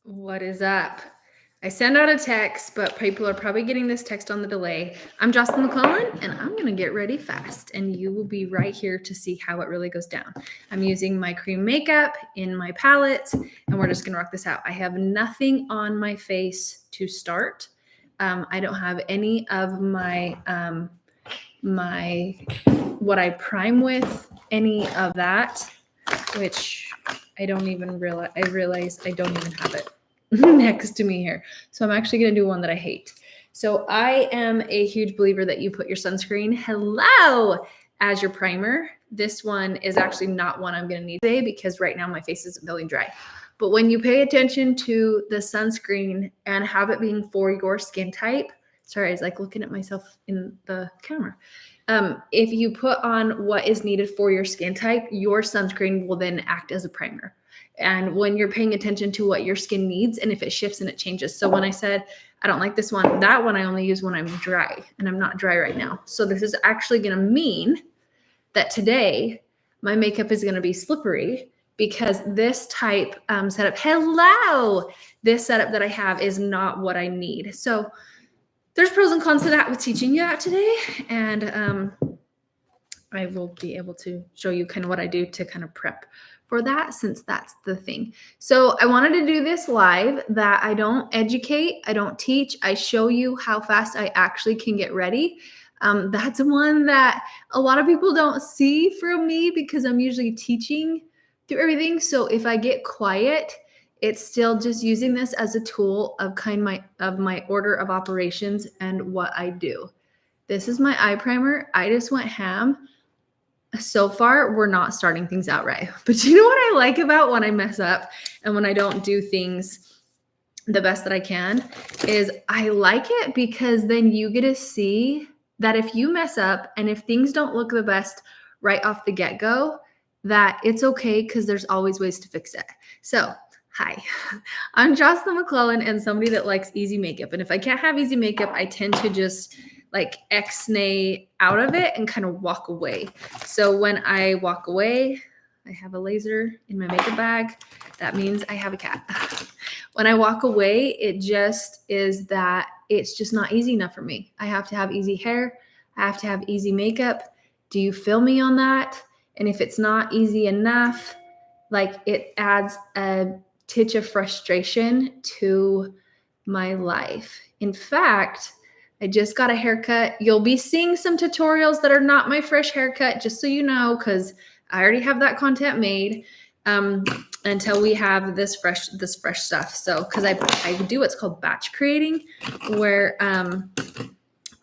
What is up? I send out a text, but people are probably getting this text on the delay. I'm Jocelyn McClellan, and I'm going to get ready fast, and you will be right here to see how it really goes down. I'm using my cream makeup in my palette, and we're just going to rock this out. I have nothing on my face to start. I don't have any of my what I prime with, any of that, which I don't even realize. I realize I don't even have it next to me here. So I'm actually going to do one that I hate. So I am a huge believer that you put your sunscreen, as your primer. This one is actually not one I'm going to need today because right now my face isn't feeling dry. But when you pay attention to the sunscreen and have it being for your skin type, sorry, I was like looking at myself in the camera. If you put on what is needed for your skin type, your sunscreen will then act as a primer. And when you're paying attention to what your skin needs and if it shifts and it changes. So when I said, I don't like this one, that one I only use when I'm dry, and I'm not dry right now. So this is actually going to mean that today my makeup is going to be slippery because this type setup, this setup that I have is not what I need. So there's pros and cons to that with teaching you that today. And I will be able to show you kind of what I do to kind of prep for that, since that's the thing. So I wanted to do this live, that I don't educate, I don't teach, I show you how fast I actually can get ready. That's one that a lot of people don't see from me because I'm usually teaching through everything. So if I get quiet, it's still just using this as a tool of my order of operations and what I do. This is my eye primer. I just went ham. So far, we're not starting things out right. But you know what I like about when I mess up and when I don't do things the best that I can is I like it because then you get to see that if you mess up and if things don't look the best right off the get-go, that it's okay because there's always ways to fix it. So, hi, I'm Jocelyn McClellan and somebody that likes easy makeup. And if I can't have easy makeup, I tend to just like X-nay out of it and kind of walk away. So when I walk away, I have a laser in my makeup bag. That means I have a cat. When I walk away, it just is that it's just not easy enough for me. I have to have easy hair. I have to have easy makeup. Do you feel me on that? And if it's not easy enough, like it adds a titch of frustration to my life. In fact, I just got a haircut. You'll be seeing some tutorials that are not my fresh haircut, just so you know, because I already have that content made until we have this fresh stuff. So, because I do what's called batch creating, where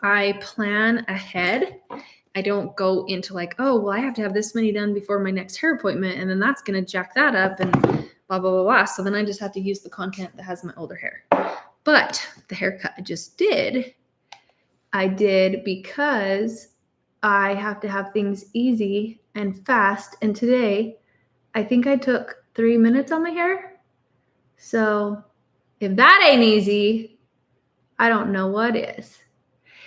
I plan ahead. I don't go into like, oh, well, I have to have this many done before my next hair appointment, and then that's going to jack that up and blah, blah, blah, blah. So then I just have to use the content that has my older hair. But the haircut I did because I have to have things easy and fast. And today, I think I took 3 minutes on my hair. So if that ain't easy, I don't know what is.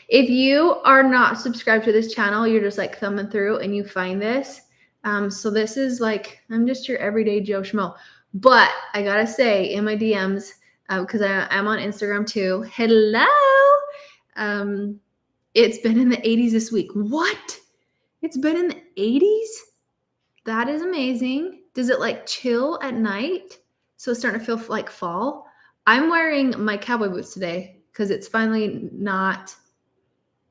If you are not subscribed to this channel, you're just like thumbing through and you find this. So this is like, I'm just your everyday Joe Schmo. But I gotta say, in my DMs, because I'm on Instagram too, hello. It's been in the 80s this week. What? It's been in the 80s? That is amazing. Does it like chill at night? So it's starting to feel like fall. I'm wearing my cowboy boots today because it's finally not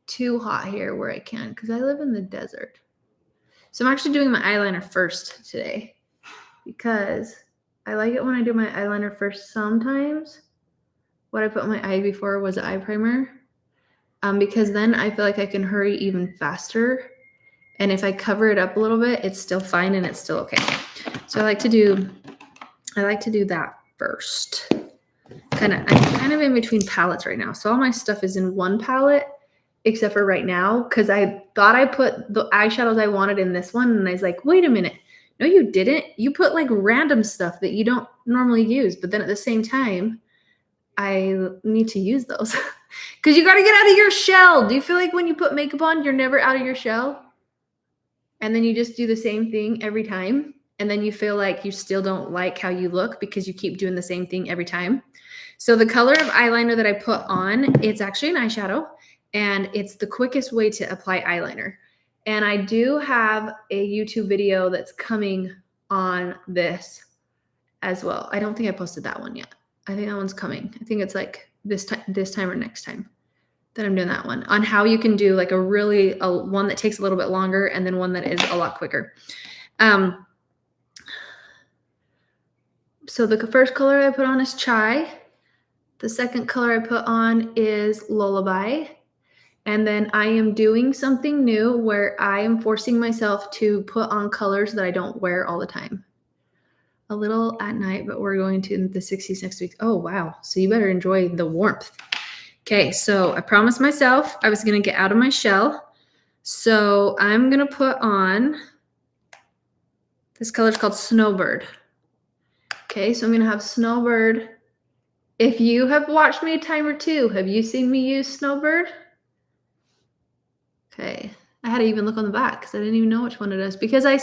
too hot here where I can, because I live in the desert. So I'm actually doing my eyeliner first today because I like it when I do my eyeliner first sometimes. What I put on my eye before was eye primer, because then I feel like I can hurry even faster. And if I cover it up a little bit, it's still fine and it's still okay. So I like to do that first. I'm kind of in between palettes right now. So all my stuff is in one palette, except for right now, because I thought I put the eyeshadows I wanted in this one, and I was like, wait a minute. No, you didn't. You put like random stuff that you don't normally use. But then at the same time, I need to use those because you got to get out of your shell. Do you feel like when you put makeup on, you're never out of your shell? And then you just do the same thing every time. And and then you feel like you still don't like how you look because you keep doing the same thing every time. So the color of eyeliner that I put on, it's actually an eyeshadow, and it's the quickest way to apply eyeliner. And I do have a YouTube video that's coming on this as well. I don't think I posted that one yet. I think that one's coming. I think it's like this time or next time that I'm doing that one, on how you can do like a one that takes a little bit longer and then one that is a lot quicker. So the first color I put on is Chai. The second color I put on is Lullaby. And then I am doing something new where I am forcing myself to put on colors that I don't wear all the time. A little at night, but we're going to the 60s next week. Oh, wow. So you better enjoy the warmth. Okay, so I promised myself I was going to get out of my shell. So I'm going to put on, this color is called Snowbird. Okay, so I'm going to have Snowbird. If you have watched me a time or two, have you seen me use Snowbird? Okay, I had to even look on the back because I didn't even know which one it is, because I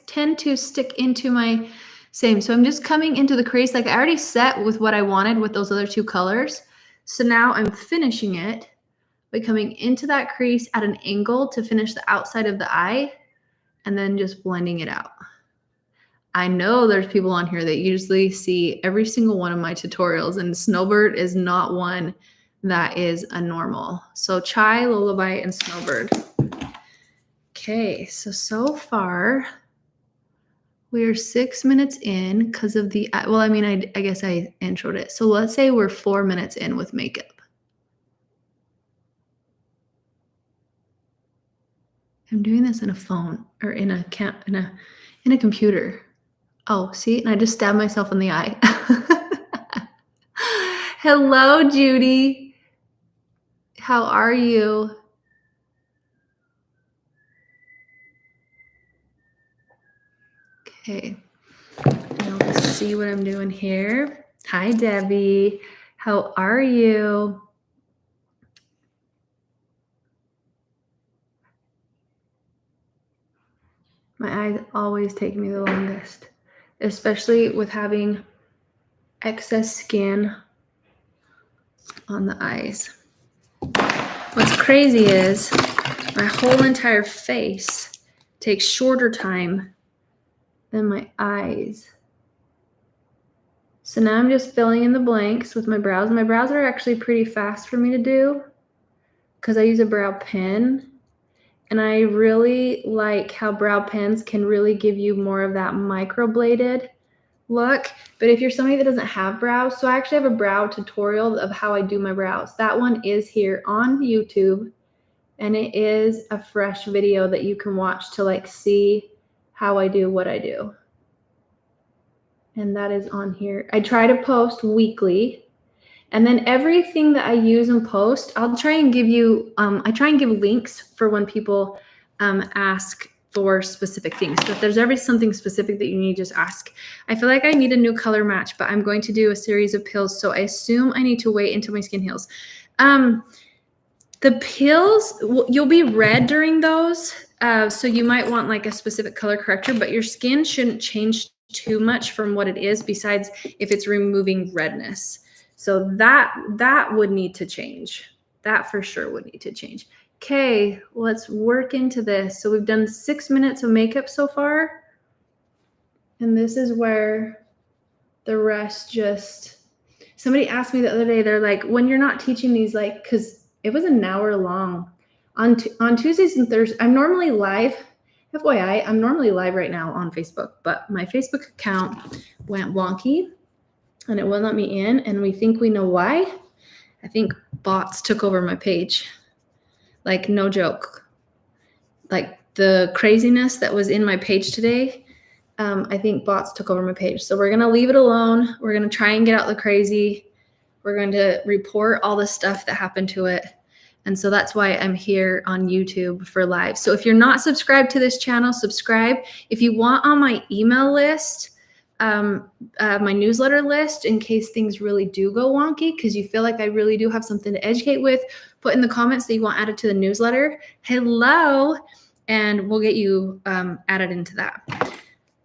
tend to stick into my same. So I'm just coming into the crease. Like I already set with what I wanted with those other two colors. So now I'm finishing it by coming into that crease at an angle to finish the outside of the eye and then just blending it out. I know there's people on here that usually see every single one of my tutorials, and Snowbird is not one that is a normal. So Chai, Lullaby, and Snowbird. Okay, so far we're 6 minutes in because of the, well, I mean, I guess I introed it. So let's say we're 4 minutes in with makeup. I'm doing this in a phone or in a computer. Oh, see, and I just stabbed myself in the eye. Hello, Judy. How are you? Okay, now let's see what I'm doing here. Hi, Debbie. How are you? My eyes always take me the longest, especially with having excess skin on the eyes. What's crazy is my whole entire face takes shorter time than my eyes. So now I'm just filling in the blanks with my brows. My brows are actually pretty fast for me to do because I use a brow pen. And I really like how brow pens can really give you more of that microbladed look. But if you're somebody that doesn't have brows, so I actually have a brow tutorial of how I do my brows. That one is here on YouTube, and it is a fresh video that you can watch to like see how I do what I do. And that is on here. I try to post weekly. And then everything that I use and post, I'll try and give you, I try and give links for when people ask for specific things. So if there's ever something specific that you need, just ask. I feel like I need a new color match, but I'm going to do a series of pills. So I assume I need to wait until my skin heals. The pills, you'll be red during those. So you might want like a specific color corrector, but your skin shouldn't change too much from what it is, besides if it's removing redness. So that would need to change. That for sure would need to change. Okay, let's work into this. So we've done 6 minutes of makeup so far. And this is where the rest just, somebody asked me the other day, they're like, when you're not teaching these, like, because it was an hour long. On Tuesdays and Thursdays, I'm normally live. FYI, I'm normally live right now on Facebook, but my Facebook account went wonky and it wouldn't let me in, and we think we know why. I think bots took over my page. Like, no joke. Like, the craziness that was in my page today, I think bots took over my page. So we're going to leave it alone. We're going to try and get out the crazy. We're going to report all the stuff that happened to it. And so that's why I'm here on YouTube for live. So if you're not subscribed to this channel, subscribe. If you want on my email list, my newsletter list, in case things really do go wonky, because you feel like I really do have something to educate with, put in the comments that you want added to the newsletter. Hello, and we'll get you added into that.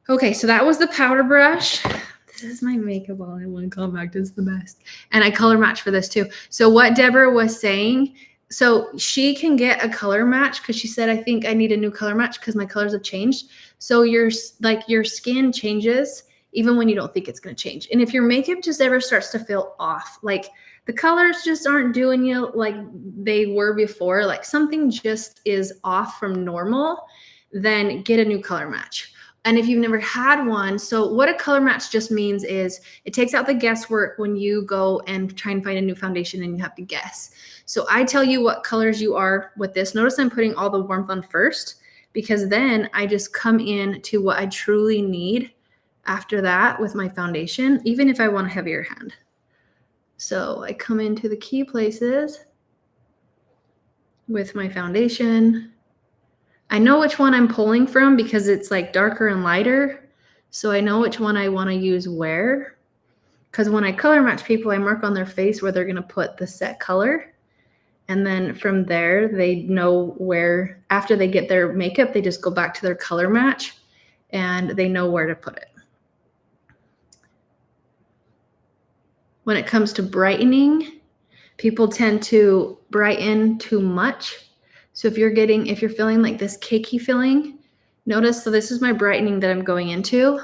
Okay, so that was the powder brush. This is my makeup all-in-one compact. It's the best. And I color match for this too. So what Deborah was saying, so she can get a color match because she said, I think I need a new color match because my colors have changed. So your skin changes even when you don't think it's going to change. And if your makeup just ever starts to feel off, like the colors just aren't doing you like they were before, like something just is off from normal, then get a new color match. And if you've never had one, so what a color match just means is it takes out the guesswork when you go and try and find a new foundation and you have to guess. So I tell you what colors you are with this. Notice I'm putting all the warmth on first because then I just come in to what I truly need after that with my foundation, even if I want a heavier hand. So I come into the key places with my foundation. I know which one I'm pulling from because it's like darker and lighter. So I know which one I want to use where. Because when I color match people, I mark on their face where they're going to put the set color. And then from there, they know where, after they get their makeup, they just go back to their color match and they know where to put it. When it comes to brightening, people tend to brighten too much. So if you're feeling like this cakey feeling, notice, so this is my brightening that I'm going into.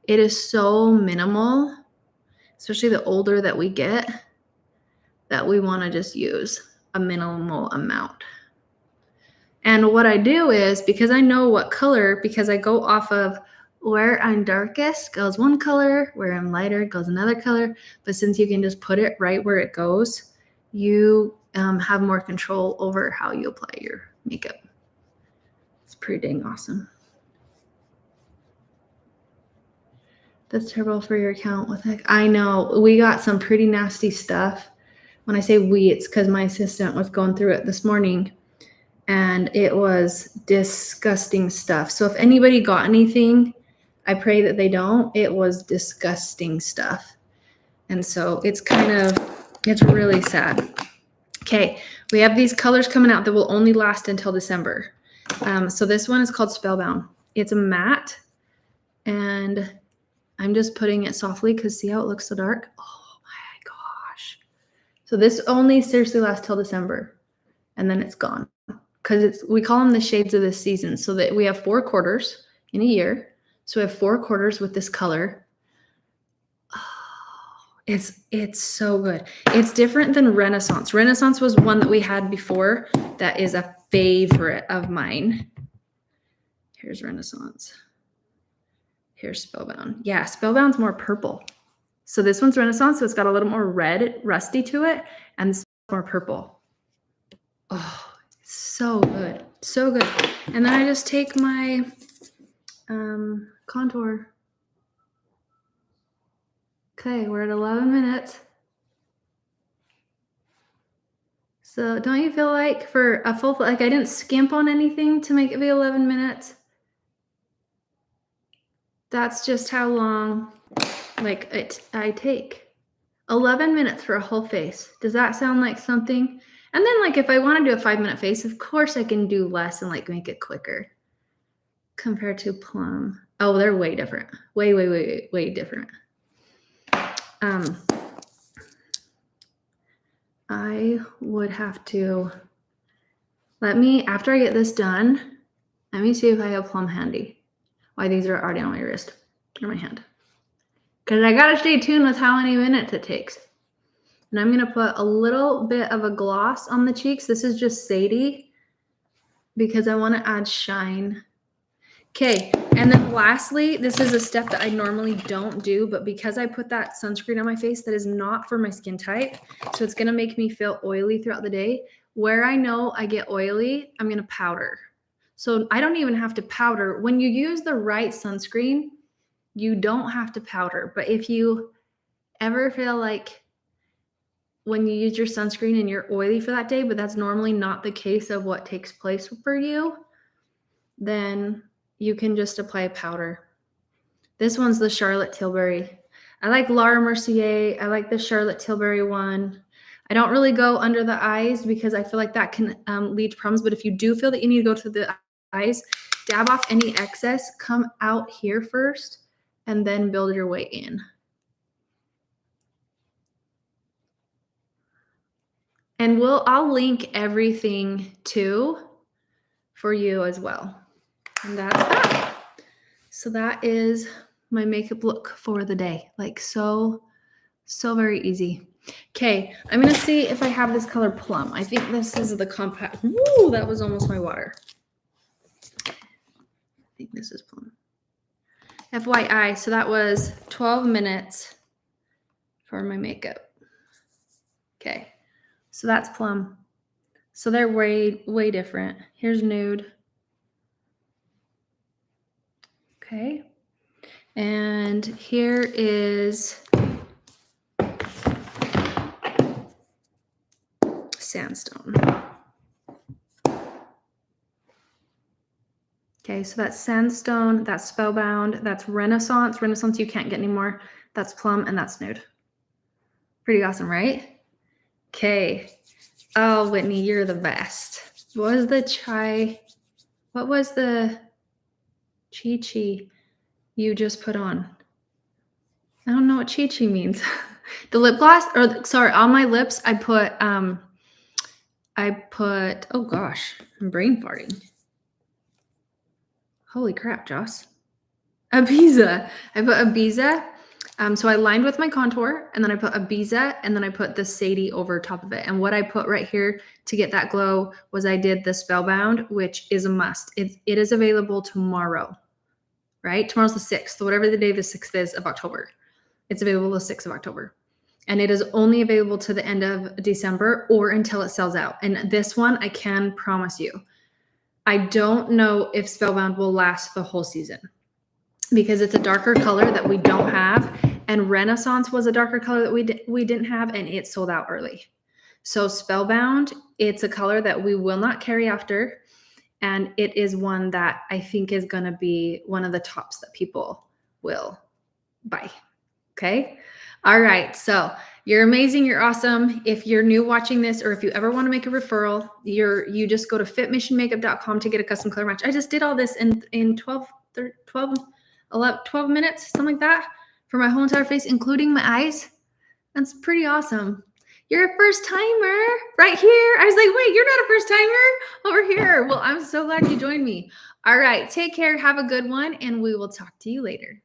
It is so minimal, especially the older that we get, that we want to just use a minimal amount. And what I do is, because I know what color, because I go off of where I'm darkest goes one color, where I'm lighter goes another color. But since you can just put it right where it goes, you have more control over how you apply your makeup. It's pretty dang awesome. That's terrible for your account. What the heck? I know. We got some pretty nasty stuff. When I say we, it's because my assistant was going through it this morning. And it was disgusting stuff. So if anybody got anything, I pray that they don't. It was disgusting stuff. And so it's really sad. Okay, we have these colors coming out that will only last until December. So this one is called Spellbound. It's a matte, and I'm just putting it softly because see how it looks so dark? Oh my gosh. So this only seriously lasts till December, and then it's gone. Because we call them the shades of this season, so that we have 4 quarters in a year. So we have 4 quarters with this color. Oh, it's so good. It's different than Renaissance. Renaissance was one that we had before that is a favorite of mine. Here's Renaissance. Here's Spellbound. Yeah, Spellbound's more purple. So this one's Renaissance, so it's got a little more red, rusty to it, and this one's more purple. Oh, so good. So good. And then I just take my contour. Okay, we're at 11 minutes. So don't you feel like for a full, like I didn't skimp on anything to make it be 11 minutes? That's just how long I take. 11 minutes for a whole face. Does that sound like something? And then like if I want to do a 5-minute face, of course I can do less and like make it quicker compared to Plum. Oh, they're way different. Way different. I would have to after I get this done, let me see if I have Plum handy. Why these are already on my wrist or my hand. Because I got to stay tuned with how many minutes it takes. And I'm going to put a little bit of a gloss on the cheeks. This is just Sadie because I want to add shine. Okay, and then lastly, this is a step that I normally don't do, but because I put that sunscreen on my face, that is not for my skin type. So it's going to make me feel oily throughout the day. Where I know I get oily, I'm going to powder. So I don't even have to powder. When you use the right sunscreen, you don't have to powder. But if you ever feel like when you use your sunscreen and you're oily for that day, but that's normally not the case of what takes place for you, then you can just apply a powder. This one's the Charlotte Tilbury. I like Laura Mercier. I like the Charlotte Tilbury one. I don't really go under the eyes because I feel like that can lead to problems. But if you do feel that you need to go to the eyes, dab off any excess, come out here first, and then build your way in. And I'll link everything too for you as well. And that's that. So that is my makeup look for the day. Like so very easy. Okay, I'm gonna see if I have this color Plum. I think this is the compact. Woo, that was almost my water. I think this is Plum. FYI, so that was 12 minutes for my makeup. Okay, so that's Plum. So they're way different. Here's Nude. Okay, and here is Sandstone. Okay, so that's Sandstone, that's Spellbound, that's Renaissance. Renaissance you can't get anymore. That's Plum, and that's Nude. Pretty awesome, right? Okay. Oh, Whitney, you're the best. What was the Chi you just put on? I don't know what Chi means. The lip gloss, or sorry, on my lips, I put, oh gosh, I'm brain farting. Holy crap, Joss. Ibiza. I put Ibiza. So I lined with my contour, and then I put Ibiza, and then I put the Sadie over top of it. And what I put right here to get that glow was I did the Spellbound, which is a must. It is available tomorrow, right? Tomorrow's the 6th, so whatever the day the 6th is of October. It's available the 6th of October. And it is only available to the end of December or until it sells out. And this one, I can promise you, I don't know if Spellbound will last the whole season because it's a darker color that we don't have. And Renaissance was a darker color that we didn't have, and it sold out early. So Spellbound, it's a color that we will not carry after. And it is one that I think is going to be one of the tops that people will buy. Okay. All right. So you're amazing. You're awesome. If you're new watching this, or if you ever want to make a referral, you just go to fitmissionmakeup.com to get a custom color match. I just did all this in 12 minutes, something like that, for my whole entire face, including my eyes. That's pretty awesome. You're a first timer right here. I was like, wait, you're not a first timer over here. Well, I'm so glad you joined me. All right. Take care. Have a good one. And we will talk to you later.